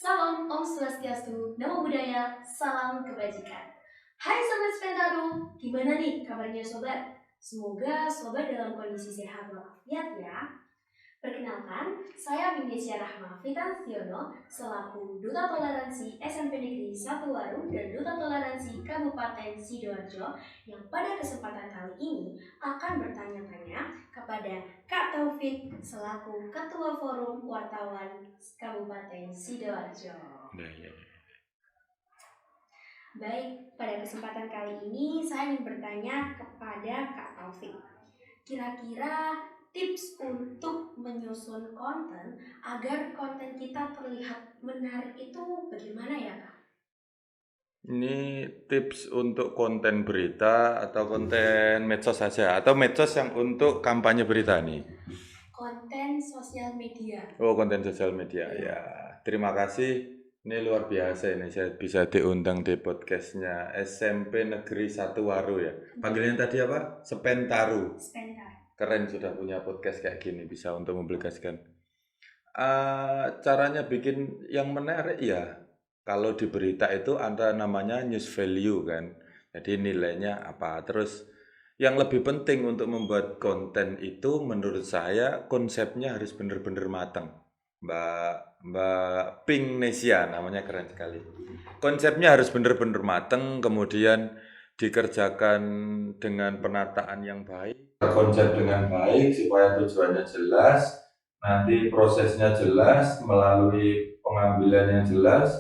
Salam Om Swastiastu, Namo Buddhaya, salam kebajikan. Hai Sobat Spentado, gimana nih kabarnya Sobat? Semoga Sobat dalam kondisi sehat walafiat ya. Perkenalkan, saya Bindesya Rahma Fitansiono selaku Duta Toleransi SMP Negeri 1 Waru dan Duta Toleransi Kabupaten Sidoarjo yang pada kesempatan kali ini akan bertanya-tanya kepada Kak Taufik selaku Ketua Forum Wartawan Kabupaten Sidoarjo. Baik, pada kesempatan kali ini saya ingin bertanya kepada Kak Taufik. Kira-kira tips untuk menyusun konten agar konten kita terlihat menarik itu bagaimana ya Kak? Ini tips untuk konten berita atau konten medsos saja atau medsos yang untuk kampanye berita nih? Konten sosial media. Oh, konten sosial media ya. Terima kasih. Ini luar biasa ini saya bisa diundang di podcastnya SMP Negeri 1 Waru ya. Panggilannya tadi apa? Spentaru. Sebentar. Keren sudah punya podcast kayak gini bisa untuk mempublikasikan. Caranya bikin yang menarik ya. Kalau di berita itu ada namanya news value kan. Jadi nilainya apa. Terus yang lebih penting untuk membuat konten itu menurut saya konsepnya harus benar-benar matang. Mbak Pink Nesia namanya keren sekali. Konsepnya harus benar-benar matang, kemudian dikerjakan dengan penataan yang baik. Konsep dengan baik supaya tujuannya jelas, nanti prosesnya jelas melalui pengambilan yang jelas,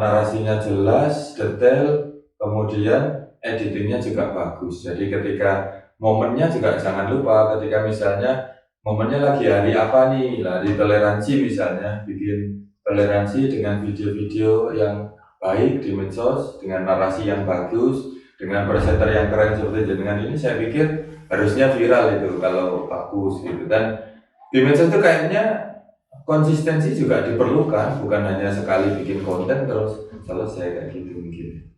narasinya jelas, detail, kemudian editingnya juga bagus. Jadi ketika momennya juga jangan lupa ketika misalnya momennya lagi hari apa nih, hari toleransi misalnya, bikin toleransi dengan video-video yang baik di medsos, dengan narasi yang bagus, dengan presenter yang keren seperti jenengan ini, saya pikir harusnya viral itu kalau bagus gitu. Dan di medsos itu kayaknya konsistensi juga diperlukan, bukan hanya sekali bikin konten terus selesai kayak gitu mungkin.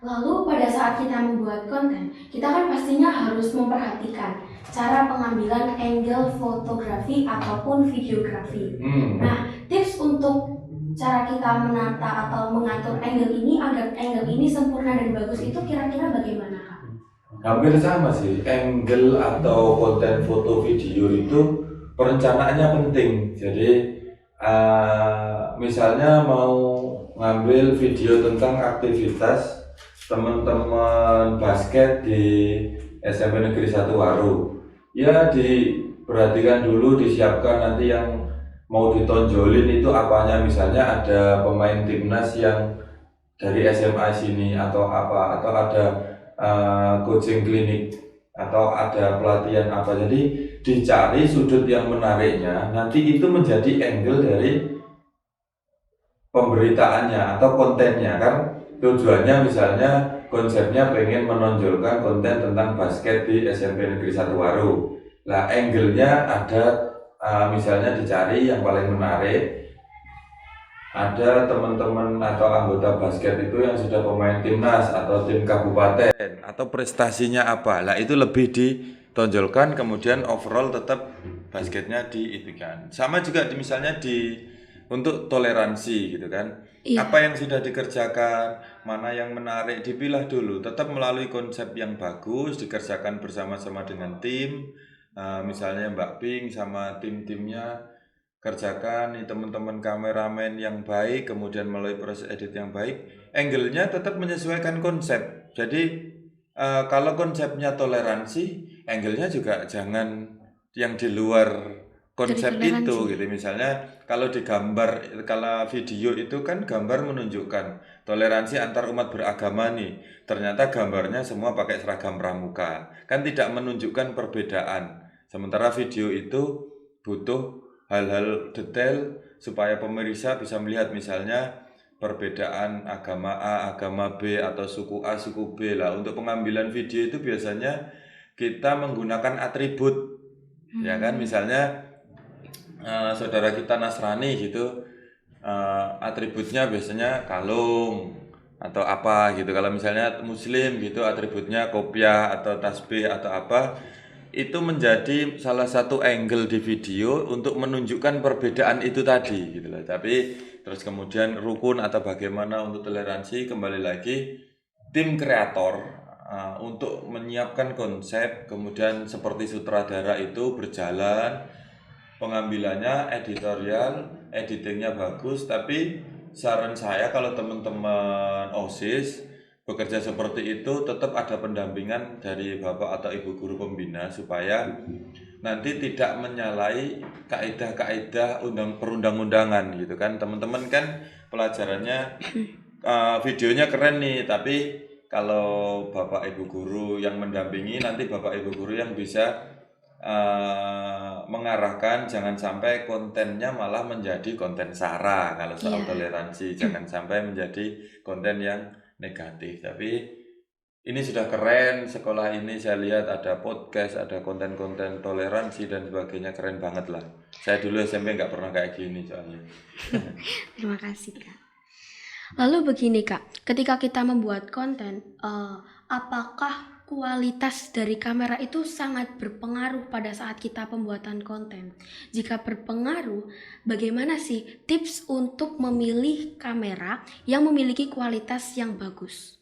Lalu pada saat kita membuat konten, kita kan pastinya harus memperhatikan cara pengambilan angle fotografi ataupun videografi. Nah, tips untuk cara kita menata atau mengatur angle ini agar angle ini sempurna dan bagus itu kira-kira bagaimana Kak? Hampir sama sih, angle atau konten foto video itu perencanaannya penting. Jadi misalnya mau ngambil video tentang aktivitas teman-teman basket di SMP Negeri 1 Waru, ya diperhatikan dulu, disiapkan nanti yang mau ditonjolin itu apanya. Misalnya ada pemain timnas yang dari SMA sini atau apa, atau ada coaching klinik atau ada pelatihan apa. Jadi dicari sudut yang menariknya, nanti itu menjadi angle dari pemberitaannya atau kontennya kan. Tujuannya misalnya konsepnya pengen menonjolkan konten tentang basket di SMP Negeri 1 Waru. Nah, angle-nya ada misalnya dicari yang paling menarik. Ada teman-teman atau anggota basket itu yang sudah pemain timnas atau tim kabupaten atau prestasinya apa. Lah itu lebih ditonjolkan, kemudian overall tetap basketnya diitukan. Sama juga misalnya untuk toleransi gitu kan. Iya. Apa yang sudah dikerjakan, mana yang menarik, dipilah dulu. Tetap melalui konsep yang bagus, dikerjakan bersama-sama dengan tim. Misalnya Mbak Pink sama tim-timnya kerjakan nih, teman-teman kameramen yang baik, kemudian melalui proses edit yang baik, angle-nya tetap menyesuaikan konsep. Jadi kalau konsepnya toleransi, angle-nya juga jangan yang di luar konsep itu gitu. Misalnya kalau di gambar, kalau video itu kan gambar menunjukkan toleransi antar umat beragama nih. Ternyata gambarnya semua pakai seragam pramuka, kan tidak menunjukkan perbedaan. Sementara video itu butuh hal-hal detail supaya pemirsa bisa melihat misalnya perbedaan agama A, agama B, atau suku A, suku B. Lah untuk pengambilan video itu biasanya kita menggunakan atribut, ya kan? Misalnya saudara kita Nasrani gitu, atributnya biasanya kalung atau apa gitu. Kalau misalnya Muslim gitu, atributnya kopiah atau tasbih atau apa. itu menjadi salah satu angle di video untuk menunjukkan perbedaan itu tadi gitu loh. Tapi terus kemudian rukun atau bagaimana untuk toleransi, kembali lagi tim kreator untuk menyiapkan konsep, kemudian seperti sutradara itu berjalan, pengambilannya editorial, editingnya bagus. Tapi saran saya kalau teman-teman OSIS bekerja seperti itu, tetap ada pendampingan dari Bapak atau Ibu guru pembina supaya nanti tidak menyalahi kaidah-kaidah perundang-undangan gitu kan. Teman-teman kan pelajarannya videonya keren nih, tapi kalau Bapak Ibu guru yang mendampingi, nanti Bapak Ibu guru yang bisa mengarahkan, jangan sampai kontennya malah menjadi konten sara. Kalau soal toleransi, jangan sampai menjadi konten yang negatif. Tapi ini sudah keren, sekolah ini saya lihat ada podcast, ada konten-konten toleransi dan sebagainya, keren banget lah. Saya dulu SMP nggak pernah kayak gini soalnya. Terima kasih Kak. Lalu begini Kak, ketika kita membuat konten, apakah kualitas dari kamera itu sangat berpengaruh pada saat kita pembuatan konten? Jika berpengaruh, bagaimana sih tips untuk memilih kamera yang memiliki kualitas yang bagus?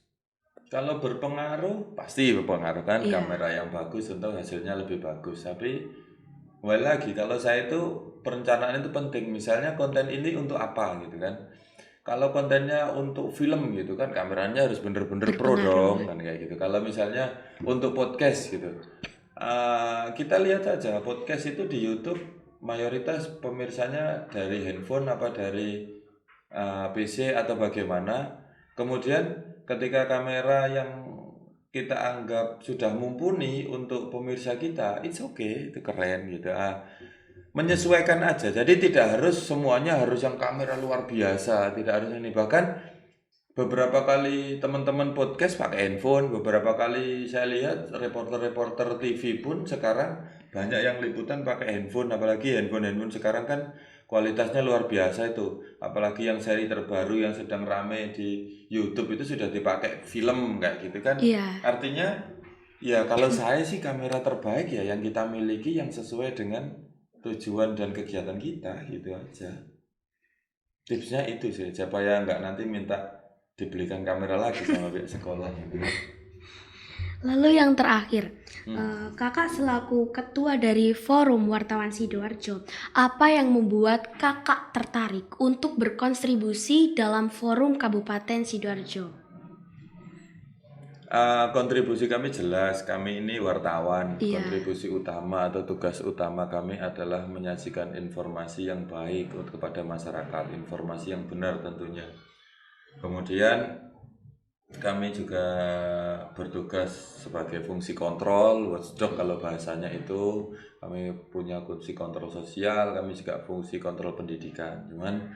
Kalau berpengaruh, pasti berpengaruh kan. Iya. Kamera yang bagus tentu hasilnya lebih bagus. Tapi kembali lagi, kalau saya itu perencanaan itu penting. Misalnya konten ini untuk apa gitu kan. Kalau kontennya untuk film gitu kan, kameranya harus bener-bener pro dong kan kayak gitu. Kalau misalnya untuk podcast gitu, kita lihat aja podcast itu di YouTube mayoritas pemirsanya dari handphone apa dari PC atau bagaimana. Kemudian ketika kamera yang kita anggap sudah mumpuni untuk pemirsa kita, it's okay, itu keren gitu. Menyesuaikan aja. Jadi tidak harus semuanya harus yang kamera luar biasa, tidak harus ini. Bahkan beberapa kali teman-teman podcast pakai handphone, beberapa kali saya lihat reporter-reporter TV pun sekarang banyak yang liputan pakai handphone, apalagi handphone sekarang kan kualitasnya luar biasa itu. Apalagi yang seri terbaru yang sedang rame di YouTube itu sudah dipakai film kayak gitu kan. Iya. Artinya ya kalau saya sih kamera terbaik ya yang kita miliki yang sesuai dengan tujuan dan kegiatan kita gitu aja. Tipsnya itu sih, supaya nggak nanti minta dibelikan kamera lagi sama pihak sekolah gitu. Lalu yang terakhir, Kakak selaku ketua dari Forum Wartawan Sidoarjo, apa yang membuat Kakak tertarik untuk berkontribusi dalam Forum Kabupaten Sidoarjo? Kontribusi kami jelas, kami ini wartawan. Iya. Kontribusi utama atau tugas utama kami adalah menyajikan informasi yang baik kepada masyarakat, informasi yang benar tentunya. Kemudian kami juga bertugas sebagai fungsi kontrol, watchdog kalau bahasanya itu. Kami punya fungsi kontrol sosial, kami juga fungsi kontrol pendidikan. Cuman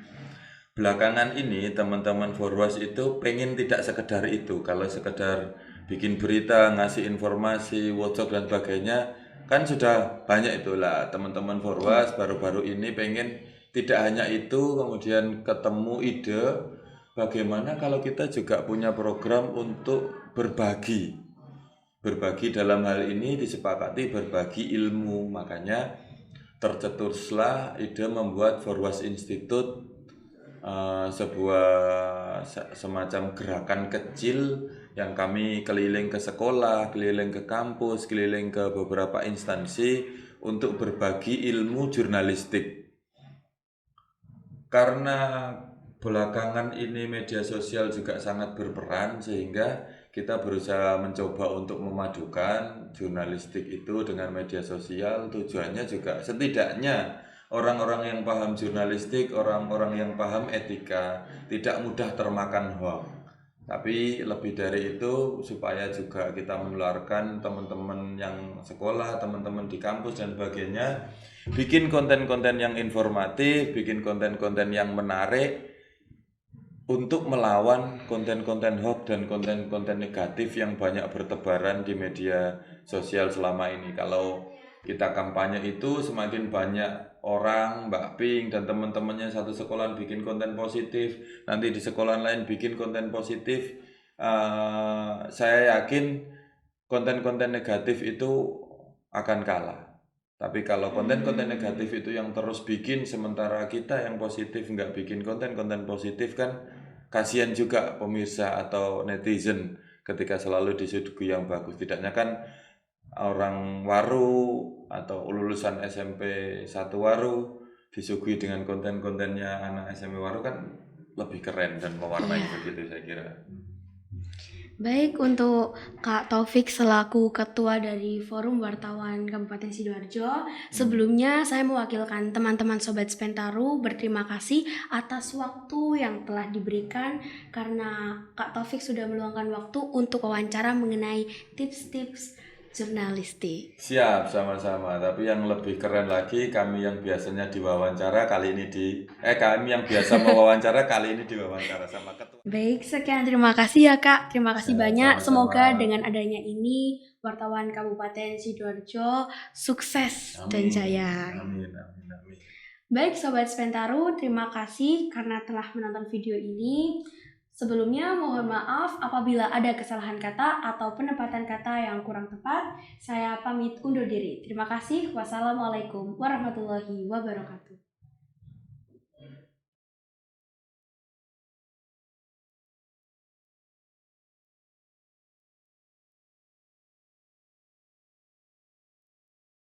belakangan ini teman-teman Forwas itu pengen tidak sekedar itu. Kalau sekedar bikin berita, ngasih informasi, watchdog dan sebagainya, kan sudah banyak itulah. Teman-teman Forwas baru-baru ini pengen tidak hanya itu, kemudian ketemu ide bagaimana kalau kita juga punya program untuk berbagi. Berbagi dalam hal ini disepakati berbagi ilmu. Makanya tercetuslah ide membuat Forwas Institute, sebuah semacam gerakan kecil yang kami keliling ke sekolah, keliling ke kampus, keliling ke beberapa instansi untuk berbagi ilmu jurnalistik. Karena belakangan ini media sosial juga sangat berperan, sehingga kita berusaha mencoba untuk memadukan jurnalistik itu dengan media sosial. Tujuannya juga setidaknya orang-orang yang paham jurnalistik, orang-orang yang paham etika tidak mudah termakan hoax. Tapi lebih dari itu supaya juga kita menularkan teman-teman yang sekolah, teman-teman di kampus dan sebagainya, bikin konten-konten yang informatif, bikin konten-konten yang menarik untuk melawan konten-konten hoax dan konten-konten negatif yang banyak bertebaran di media sosial selama ini. Kalau kita kampanye itu semakin banyak orang, Mbak Ping dan teman-temannya satu sekolah bikin konten positif, nanti di sekolah lain bikin konten positif, saya yakin konten-konten negatif itu akan kalah. Tapi kalau konten-konten negatif itu yang terus bikin, sementara kita yang positif nggak bikin konten-konten positif, kan kasihan juga pemirsa atau netizen ketika selalu disuguhi yang bagus. Tidaknya kan orang Waru atau lulusan SMP 1 Waru disuguhi dengan konten-kontennya anak SMP Waru, kan lebih keren dan mewarnai Iya. begitu saya kira. Baik, untuk Kak Taufik selaku Ketua dari Forum Wartawan Kabupaten Sidoarjo, sebelumnya saya mewakilkan teman-teman Sobat Spentaru berterima kasih atas waktu yang telah diberikan, karena Kak Taufik sudah meluangkan waktu untuk wawancara mengenai tips-tips jurnalistik. Siap, sama-sama. Tapi yang lebih keren lagi, kami yang biasanya diwawancara kali ini kami yang biasa mewawancara kali ini diwawancara sama ketua. Baik, sekian, terima kasih ya Kak. Terima kasih Ya, banyak. sama-sama. Semoga dengan adanya ini wartawan Kabupaten Sidoarjo sukses dan jaya. Amin, amin, amin. Baik Sobat Spentaru, terima kasih karena telah menonton video ini. Sebelumnya mohon maaf apabila ada kesalahan kata atau penempatan kata yang kurang tepat. Saya pamit undur diri. Terima kasih. Wassalamualaikum warahmatullahi wabarakatuh.